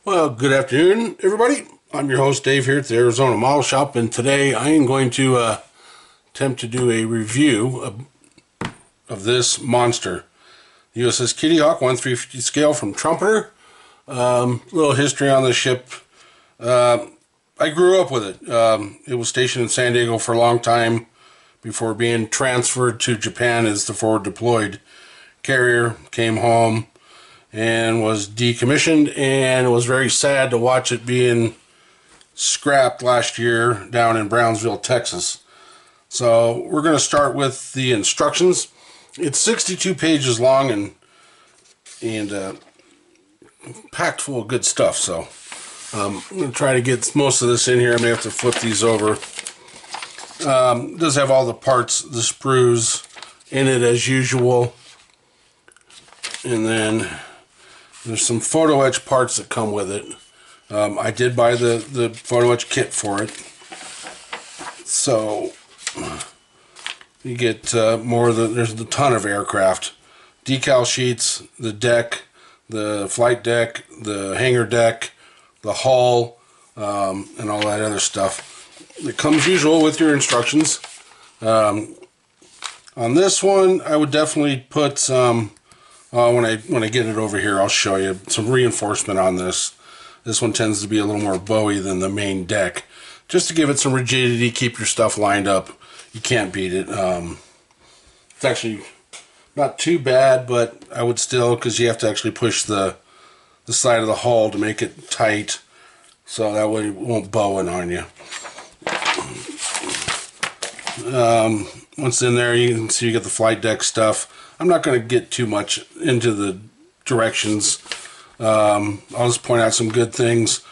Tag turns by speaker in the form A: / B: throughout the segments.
A: Well, good afternoon, everybody. I'm your host, Dave, here at the Arizona Model Shop, and today I am going to attempt to do a review of this monster, USS Kitty Hawk 1/350 scale from Trumpeter. Little history on the ship. I grew up with it. It was stationed in San Diego for a long time before being transferred to Japan as the forward deployed carrier. Came home and was decommissioned, and it was very sad to watch it being scrapped last year down in Brownsville, Texas. So we're going to start with the instructions. It's 62 pages long and packed full of good stuff. So I'm going to try to get most of this in here. I may have to flip these over. It does have all the parts, the sprues in it as usual. And then there's some photo etch parts that come with it. I did buy the photo etch kit for it. So you get more of there's a ton of aircraft. Decal sheets, the deck, the flight deck, the hangar deck, the hull, and all that other stuff. It comes usual with your instructions. On this one, I would definitely put some, when I get it over here, I'll show you some reinforcement on this. This one tends to be a little more bowy than the main deck, just to give it some rigidity, keep your stuff lined up. You can't beat it. It's actually not too bad, but I would still, because you have to actually push the side of the hull to make it tight, so that way it won't bow in on you. Once in there, you can see you get the flight deck stuff. I'm not going to get too much into the directions. I'll just point out some good things.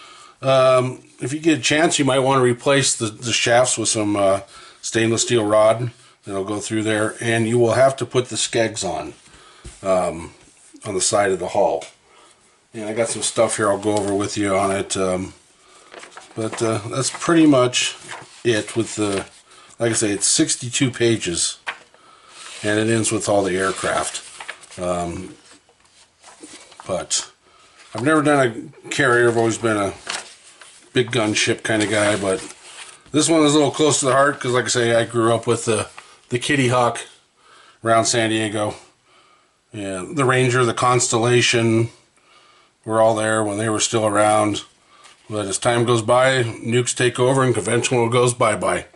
A: If you get a chance, you might want to replace the shafts with some stainless steel rod that'll go through there, and you will have to put the skegs on the side of the hull. And I got some stuff here I'll go over with you on it, but that's pretty much it with the, like I say, it's 62 pages. And it ends with all the aircraft. But I've never done a carrier. I've always been a big gun ship kind of guy. But this one is a little close to the heart because, like I say, I grew up with the Kitty Hawk around San Diego. Yeah, the Ranger, the Constellation were all there when they were still around. But as time goes by, nukes take over and conventional goes bye-bye.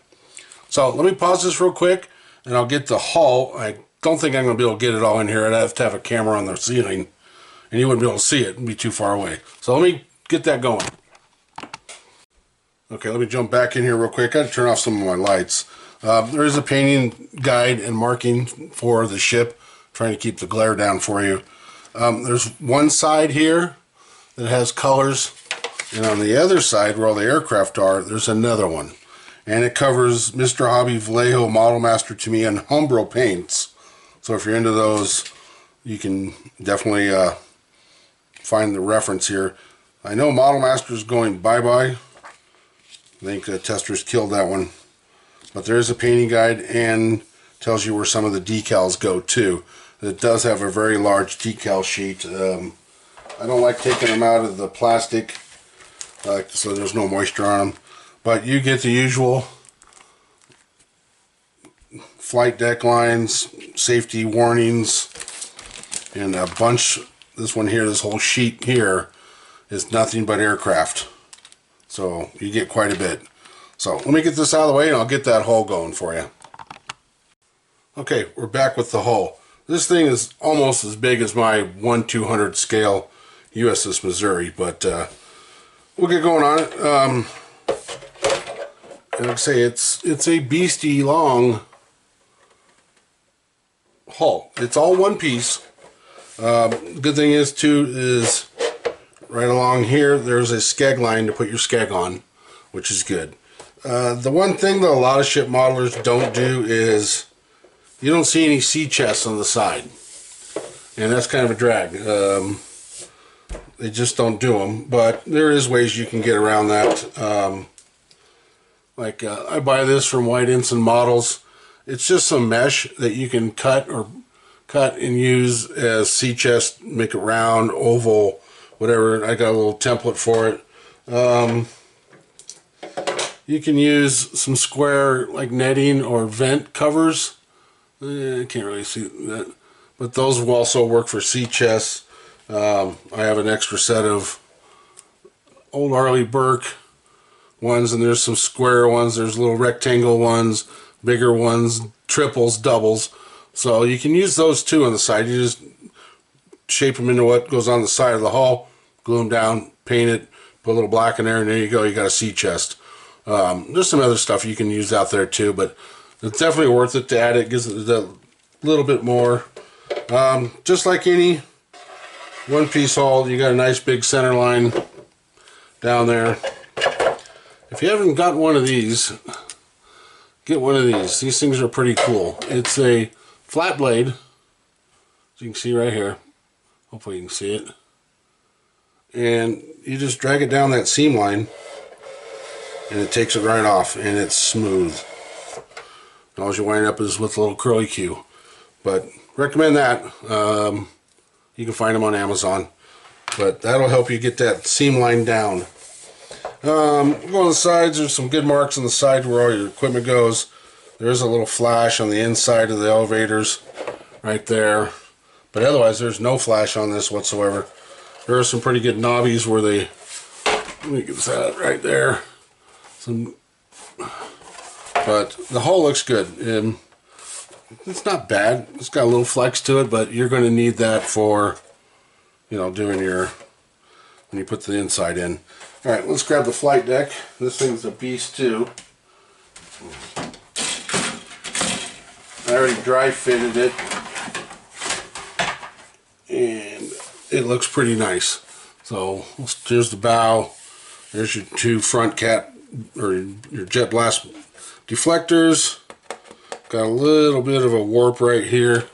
A: So let me pause this real quick. And I'll get the hull. I don't think I'm going to be able to get it all in here. I'd have to have a camera on the ceiling, and you wouldn't be able to see it. It'd be too far away. So let me get that going. Okay, let me jump back in here real quick. I got to turn off some of my lights. There is a painting guide and marking for the ship, trying to keep the glare down for you. There's one side here that has colors, and on the other side, where all the aircraft are, there's another one. And it covers Mr. Hobby Vallejo, Model Master to me, and Umbro paints. So if you're into those, you can definitely find the reference here. I know Model Master is going bye-bye. I think Testers killed that one. But there is a painting guide and tells you where some of the decals go too. It does have a very large decal sheet. I don't like taking them out of the plastic, so there's no moisture on them. But you get the usual flight deck lines, safety warnings, and a bunch. This one here, this whole sheet here, is nothing but aircraft. So you get quite a bit. So let me get this out of the way and I'll get that hull going for you. Okay, we're back with the hull. This thing is almost as big as my 1/200 scale USS Missouri, but we'll get going on it. And like I say, it's a beastie long hull. It's all one piece. Good thing is too is right along here there's a skeg line to put your skeg on, which is good. The one thing that a lot of ship modelers don't do is you don't see any sea chests on the side, and that's kind of a drag. They just don't do them, but there is ways you can get around that. I buy this from White Ensign Models. It's just some mesh that you can cut and use as sea chest, make it round, oval, whatever. I got a little template for it. You can use some square like netting or vent covers. I can't really see that, but those will also work for sea chests. I have an extra set of old Arleigh Burke ones, and there's some square ones, there's little rectangle ones, bigger ones, triples, doubles. So you can use those too on the side. You just shape them into what goes on the side of the hull, glue them down, paint it, put a little black in there, and there you go, you got a sea chest. There's some other stuff you can use out there too, but it's definitely worth it to add it. Gives it a little bit more. Just like any one-piece hull, you got a nice big center line down there. If you haven't got one of these, get one of these. These things are pretty cool. It's a flat blade, as you can see right here. Hopefully you can see it. And you just drag it down that seam line, and it takes it right off, and it's smooth. All you wind up is with a little curly Q. But recommend that. You can find them on Amazon. But that'll help you get that seam line down. Go on the sides. There's some good marks on the side where all your equipment goes. There's a little flash on the inside of the elevators right there. But otherwise, there's no flash on this whatsoever. There are some pretty good knobbies where they... Let me get that right there. But the hull looks good. It's not bad. It's got a little flex to it, but you're going to need that for, you know, doing your... when you put the inside in. Alright, let's grab the flight deck. This thing's a beast too. I already dry fitted it. And it looks pretty nice. So, here's the bow. There's your two front cat, or your jet blast deflectors. Got a little bit of a warp right here.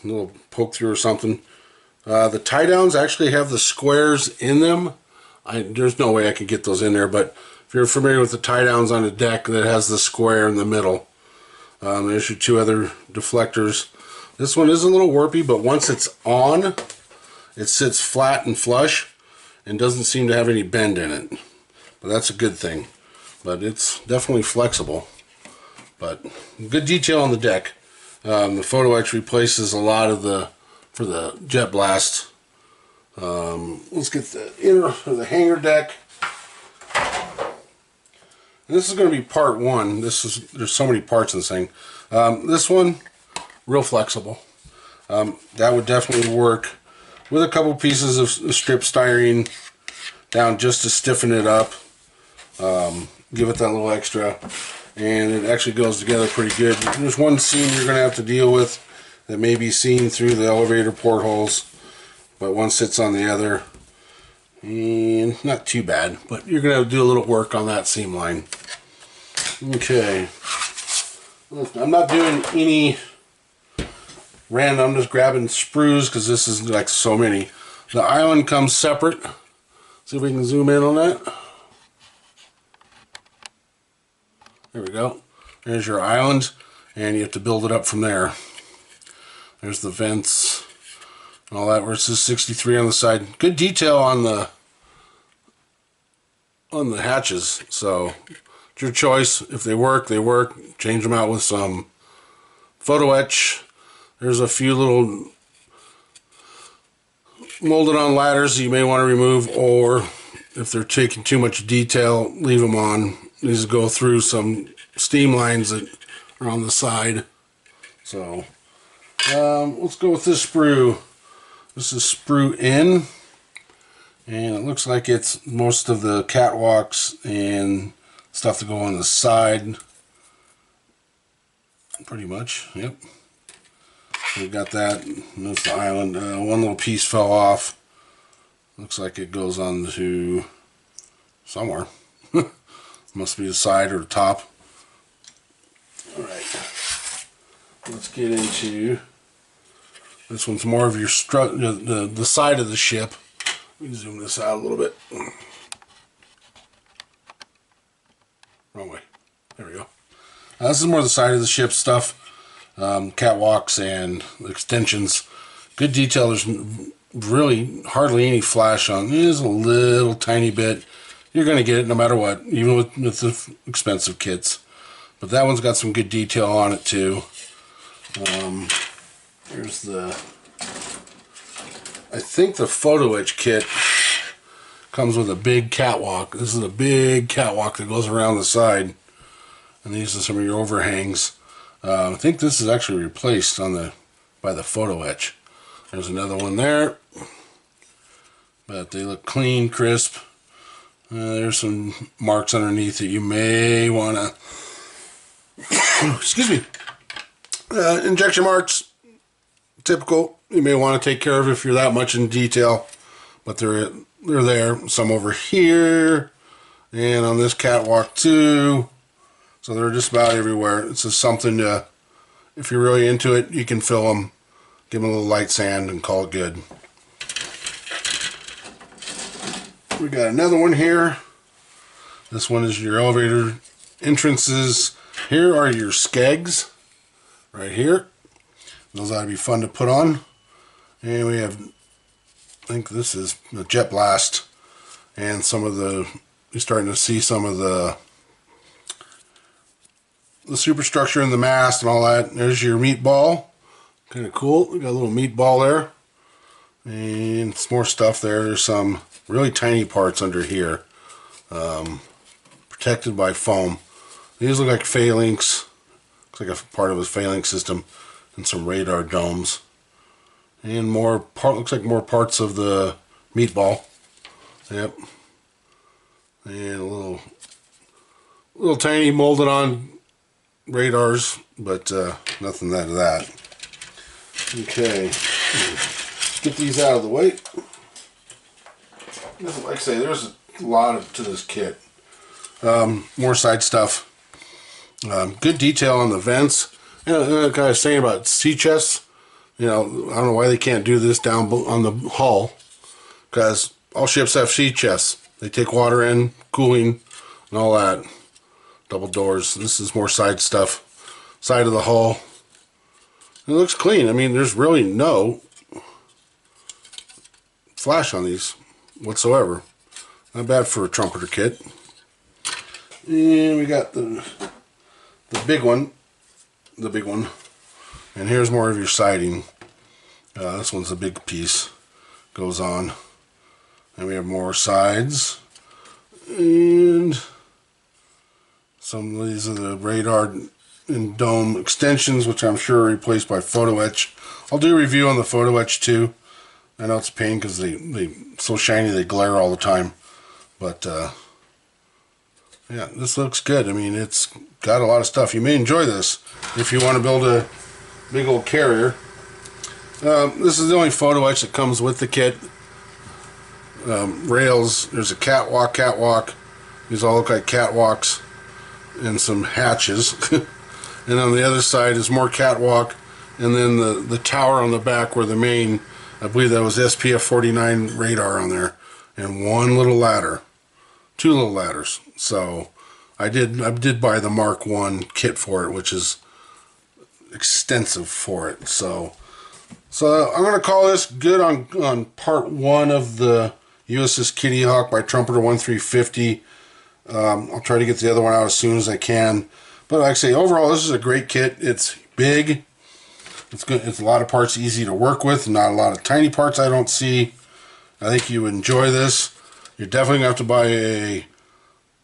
A: A little poke through or something. The tie downs actually have the squares in them. There's no way I could get those in there, but if you're familiar with the tie downs on a deck that has the square in the middle, there's your two other deflectors. This one is a little warpy, but once it's on, it sits flat and flush and doesn't seem to have any bend in it. But that's a good thing. But it's definitely flexible. But good detail on the deck. The photo etch replaces a lot of the, for the jet blast. Let's get the inner, or the hangar deck. And this is going to be part one. There's so many parts in this thing. This one, real flexible. That would definitely work with a couple pieces of strip styrene down just to stiffen it up. Give it that little extra. And it actually goes together pretty good. There's one seam you're going to have to deal with that may be seen through the elevator portholes. But one sits on the other, and not too bad, but you're going to do a little work on that seam line. Okay, I'm not doing any random, I'm just grabbing sprues because this is like so many. The island comes separate. See if we can zoom in on that. There we go. There's your island, and you have to build it up from there. There's the vents. All that, where it says 63 on the side. Good detail on the hatches. So it's your choice. If they work, they work. Change them out with some photo etch. There's a few little molded on ladders that you may want to remove, or if they're taking too much detail, leave them on. These go through some steam lines that are on the side. So let's go with this sprue. This is sprue in, and it looks like it's most of the catwalks and stuff to go on the side. Pretty much, yep. We've got that. That's the island. One little piece fell off. Looks like it goes on to somewhere. Must be the side or the top. Alright. Let's get into... This one's more of your the side of the ship. Let me zoom this out a little bit. Wrong way. There we go. This is more the side of the ship stuff. Catwalks and extensions. Good detail. There's really hardly any flash on. There's a little tiny bit. You're going to get it no matter what, even with the expensive kits. But that one's got some good detail on it too. There's the, I think the photo etch kit comes with a big catwalk. This is a big catwalk that goes around the side. And these are some of your overhangs. I think this is actually replaced on by the photo etch. There's another one there. But they look clean, crisp. There's some marks underneath that you may want to, excuse me, injection marks, typical. You may want to take care of if you're that much in detail, but they're there. Some over here, and on this catwalk too. So they're just about everywhere. It's just something to, if you're really into it, you can fill them, give them a little light sand, and call it good. We got another one here. This one is your elevator entrances. Here are your skegs, right here. Those ought to be fun to put on. And we have, I think this is the jet blast, and some of the, you're starting to see some of the superstructure in the mast and all that. There's your meatball. Kind of cool. We got a little meatball there. And some more stuff there. There's some really tiny parts under here, protected by foam. These look like phalanx. Looks like a part of his phalanx system, and some radar domes, and more looks like more parts of the meatball. Yep, and a little tiny molded on radars, but nothing out of that. Okay, get these out of the way. Like I say, there's a lot to this kit. More side stuff. Good detail on the vents. Like I was saying about sea chests, I don't know why they can't do this down on the hull, because all ships have sea chests. They take water in, cooling, and all that. Double doors. This is more side stuff. Side of the hull. It looks clean. I mean, there's really no flash on these whatsoever. Not bad for a trumpeter kit. And we got the big one. The big one. And here's more of your siding. This one's a big piece. Goes on. And we have more sides. And some of these are the radar and dome extensions, which I'm sure are replaced by photo etch. I'll do a review on the photo etch too. I know it's a pain because they so shiny they glare all the time. But yeah, this looks good. I mean, it's got a lot of stuff. You may enjoy this if you want to build a big old carrier. This is the only photo etch that comes with the kit. Rails, there's a catwalk. These all look like catwalks, and some hatches. And on the other side is more catwalk, and then the tower on the back where the main, I believe that was SPF 49 radar on there, and one little ladder. Two little ladders. So I did buy the Mark 1 kit for it, which is extensive for it. So I'm going to call this good on part 1 of the USS Kitty Hawk by Trumpeter 1350. I'll try to get the other one out as soon as I can. But like I say, overall, this is a great kit. It's big. It's good. It's a lot of parts easy to work with. Not a lot of tiny parts I don't see. I think you would enjoy this. You're definitely going to have to buy a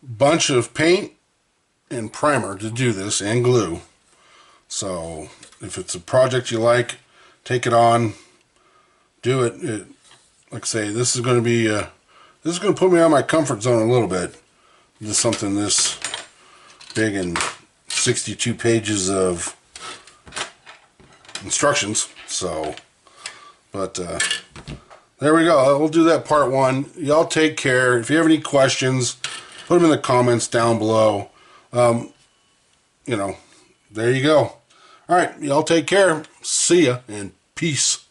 A: bunch of paint and primer to do this, and glue. So if it's a project you like, take it on, do it. Like I say, this is going to be this is going to put me out of my comfort zone a little bit. Just something this big and 62 pages of instructions. So, but there we go. We'll do that part 1. Y'all take care. If you have any questions, put them in the comments down below. There you go. All right, y'all take care. See ya, and peace.